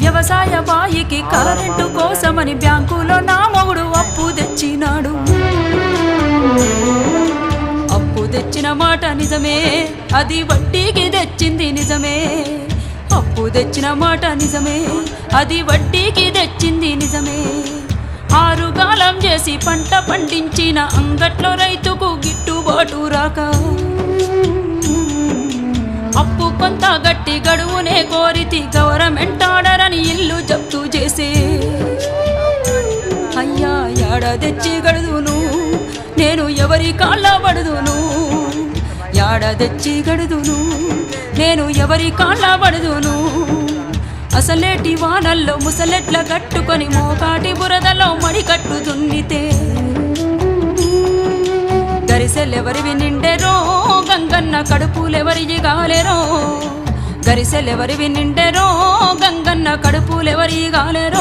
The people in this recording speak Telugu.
వ్యవసాయ బాయికి కరెంటు కోసమని బ్యాంకులో నా మొగుడు అప్పు తెచ్చినాడు. అప్పు తెచ్చిన మాట నిజమే, అది వడ్డీకి తెచ్చింది నిజమే. అప్పు తెచ్చిన మాట నిజమే, అది వడ్డీకి తెచ్చింది నిజమే. ఆరుగాలం చేసి పంట పండించిన అంగట్లో రైతుకు గిట్టుబాటు రాక అప్పు కొంత గట్టి గడువునే కోరితి గవర్నమెంట్ ఆర్డర్ అని ఇల్లు జప్తు చేసే. అయ్యా యాడ తెచ్చి గడుదును నేను ఎవరి కాళ్ళ పడుదును, యాడ తెచ్చి గడుదును నేను ఎవరి కాళ్ళ పడుదును. అసలేటి వానల్లో ముసలెట్ల కట్టుకొని మోకాటి బురదలో మడి కట్టు దున్నితే గరిసెలెవరివి నిండెరో గంగన్న కడుపులెవరివి గాలెరో. గరిసెలెవరివి నిండెరో గంగన్న కడుపులెవరి గాలెరో.